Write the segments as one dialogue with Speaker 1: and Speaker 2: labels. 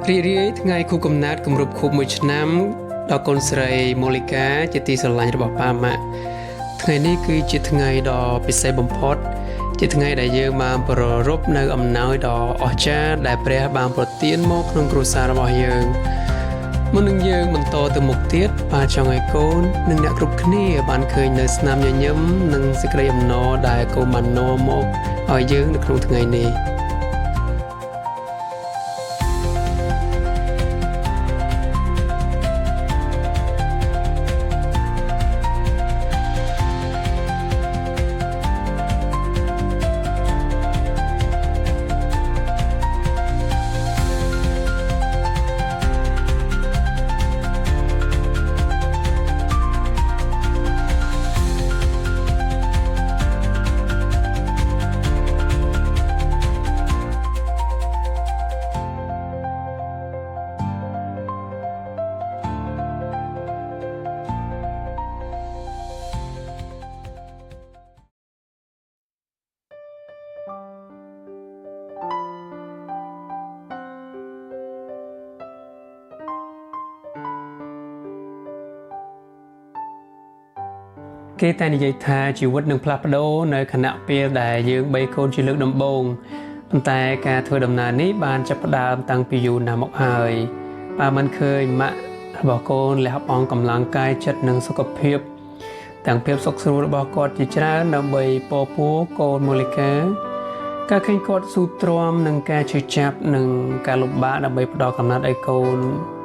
Speaker 1: រីរាយថ្ងៃខួបកំណើតគម្រប់ខួប1ឆ្នាំដល់កូនស្រីម៉ូលីកាជាទីស្រឡាញ់របស់ប៉ាម៉ាក់ថ្ងៃនេះគឺជាថ្ងៃដ៏ពិសេសបំផុតជាថ្ងៃដែលយើងបានប្រារព្ធនៅអំណោយដ៏អស្ចារ្យដែលព្រះបានប្រទានមកក្នុងគ្រួសាររបស់យើងមុននឹងយើងបន្តទៅមុខទៀតប៉ាចង់ឲ្យកូននិងអ្នកគ្រប់គ្នាបានឃើញនៅស្នាមញញឹមនិងសេចក្តីអំណរដែលកូនបាននាំមកឲ្យយើងនៅក្នុងថ្ងៃនេះគេតែនិយាយថាជីវិតនឹងផ្លាស់ប្ដូរនៅខណៈពេលដែលយើងបីកូនជាលើកដំបូងប៉ុន្តែការធ្វើដំណើរនេះបានចាប់ផ្ដើមតាំងពីយូរណាស់មកហើយប៉ាមិនឃើញម៉ាក់របស់កូនលះបង់កម្លាំងកាយចិត្តនិងសុខភាពទាំងភាពសុខស្រួលរបស់គាត់ជាច្រើនដើម្បីពពោះកូនម៉ូលីកាការឃើញគាត់ស៊ូទ្រាំនឹងការឈឺចាប់និងការលំបាកដើម្បីផ្ដល់កំណត់ឲ្យកូន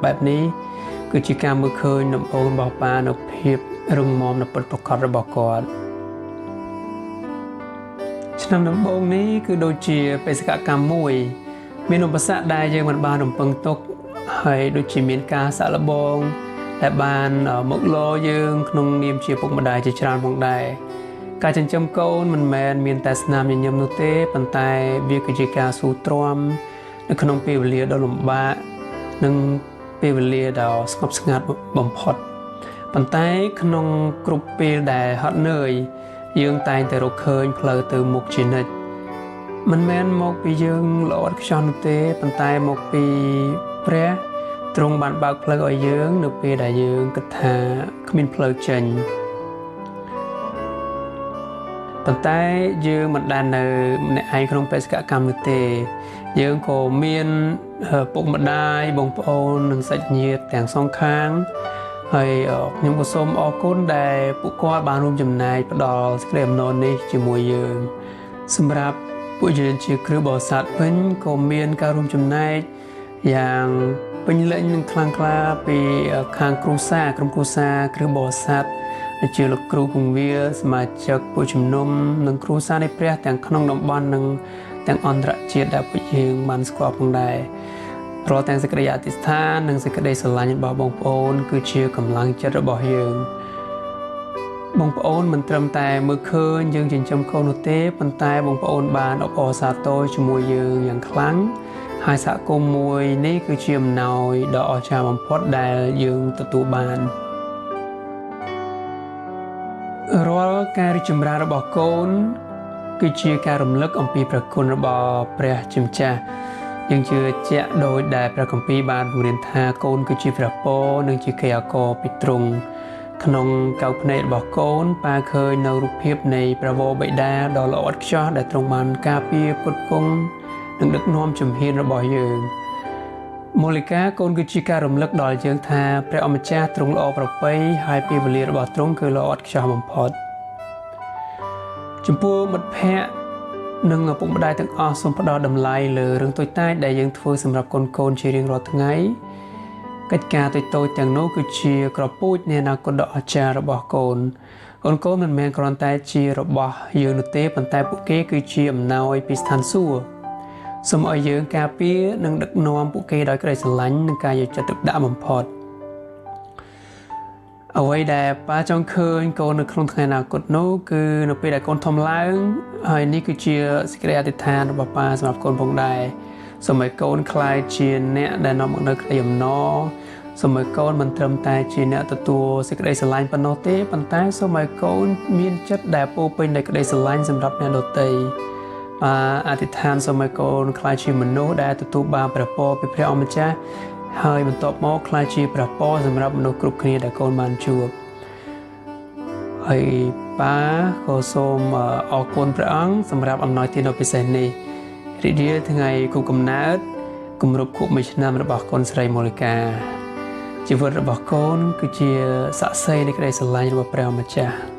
Speaker 1: បែបនេះគឺជាការមើលឃើញដំបូងរបស់ប៉ានៅភាពរឹងមាំនៅពិតប្រាកដរបស់គាត់ឆ្នាំដំបូងនេះគឺដូចជាបេសកកម្មមួយមានឧបសគ្គដែលយើងមិនបានរំពឹងទុកហើយដូចជាមានការសាក់លបងដែលបានមកលយើងក្នុងនាមជាពុកម្ដាយជាច្រើនផងដែរការចិញ្ចឹមកូនមិនមែនមានតែស្នាមញញឹមនោះទេប៉ុន្តែវាគឺជាការស៊ូទ្រាំនៅក្នុងពេលវេលាដ៏លំបាកនិងពេលវេលាដ៏ស្ងប់ស្ងាត់បំផុតប៉ុន្តែក្នុងគ្រប់ពេលដែលហត់នឿយយើងតែងតែរកឃើញផ្លូវទៅមុខជានិច្ចមិនមែនមកពីយើងល្អឥតខ្ចោះនោះទេប៉ុន្តែមកពីព្រះទ្រង់បានបើកផ្លូវឲ្យយើងនៅពេលដែលយើងគិតថាគ្មានផ្លូវចេញប៉ុន្តែយើងមិនដែលនៅម្នាក់ឯងក្នុងបេសកកម្មនោះទេយើងក៏មានពុកម្ដាយបងប្អូននិងសាច់ញាតិទាំងសងខាងហើយខ្ញុំក៏សូមអរគុណដែលពួកគាត់បានរួមចំណែកផ្ដល់សេចក្តីអំណរនេះជាមួយយើងសម្រាប់ពួកយើងជាគ្រូបរិស័ទវិញក៏មានការរួមចំណែកយ៉ាងពេញលេញនិងខ្លាំងក្លាពីខាងគ្រួសារក្រុមគ្រួសារគ្រូបរិស័ទដែលជាលោកគ្រូពង្វាសមាជិកពួកជំនុំនិងគ្រួសារនៃព្រះទាំងក្នុងតំបន់និងទាំងអន្តរជាតិដែលពួកយើងបានស្គាល់ផងដែររាល់ទាំងសេចក្តីអធិដ្ឋាននិងសេចក្តីស្រឡាញ់របស់បងប្អូនគឺជាកម្លាំងចិត្តរបស់យើងបងប្អូនមិនត្រឹមតែមើលឃើញយើងចិញ្ចឹមកូននោះទេប៉ុន្តែបងប្អូនបានអបអរសាទរជាមួយយើងយ៉ាងខ្លាំងហើយសហគមន៍មួយនេះគឺជាអំណោយដ៏អស្ចារ្យបំផុតដែលយើងទទួលបានរាល់ការរីកចម្រើនរបស់កូនគឺជាការរំលឹកអំពីព្រះគុណរបស់ព្រះជាម្ចាស់យើងជឿជាក់ដោយដែលព្រះគម្ពីរបានបង្រៀនថាកូនគឺជាព្រះពរនិងជាកិយាករពីទ្រង់ក្នុងកៅភ្នែករបស់កូនប៉ាឃើញនៅរូបភាពនៃព្រះវរបិតាដ៏ល្អឥតខ្ចោះដែលទ្រង់បានការពារផ្គត់ផ្គង់និងដឹកនាំជំហានរបស់យើងម៉ូលីកាកូនគឺជាការរំលឹកដល់យើងថាព្រះអម្ចាស់ទ្រង់ល្អប្រពៃហើយពេលវេលារបស់ទ្រង់គឺល្អឥតខ្ចោះបំផុតចំពោះមិត្តភ័ក្តិនិងឪពុកម្ដាយទាំងអស់សូមផ្ដល់តម្លៃលើរឿងតូចតាចដែលយើងធ្វើសម្រាប់កូនជារៀងរាល់ថ្ងៃកិច្ចការតូចៗទាំងនោះគឺជាក្របពូជនៃអនាគតដ៏អស្ចារ្យរបស់កូនមិនមែនគ្រាន់តែជារបស់យើងនោះទេប៉ុន្តែពួកគេគឺជាអំណោយពីស្ថានសួគ៌សូមឲ្យយើងការពារនិងដឹកនាំពួកគេដោយក្តីស្រឡាញ់និងការយកចិត្តទុកដាក់បំផុតអ្វីដែលប៉ាចង់ឃើញកូននៅក្នុងថ្ងៃអនាគតនោះគឺនៅពេលដែលកូនធំឡើងហើយនេះគឺជាសេចក្តីអធិដ្ឋានរបស់ប៉ាសម្រាប់កូនផងដែរសូមឲ្យកូនក្លាយជាអ្នកដែលនាំមកនូវក្តីអំណរសូមឲ្យកូនមិនត្រឹមតែជាអ្នកទទួលសេចក្តីស្រឡាញ់ប៉ុណ្ណោះទេប៉ុន្តែសូមឲ្យកូនមានចិត្តដែលពោរពេញដោយក្តីស្រឡាញ់សម្រាប់អ្នកដទៃ អធិដ្ឋានសូមឲ្យកូនខ្លាចជាមនុស្សដែលទទួលបានព្រះពរពីព្រះអម្ចាស់ហើយបន្ទាប់មកខ្លាចជាព្រះពរសម្រាប់មនុស្សគ្រប់គ្នាដែលកូនបានជួបហើយប៉ាក៏សូមអរគុណព្រះអង្គសម្រាប់អំណោយទានដ៏ពិសេសនេះរីករាយថ្ងៃគូកំណើតគម្រប់ខួប1ឆ្នាំរបស់កូនស្រីមូលីកាជីវិតរបស់កូនគឺជាសាក្សីនៃក្តីស្រឡាញ់របស់ព្រះអម្ចាស់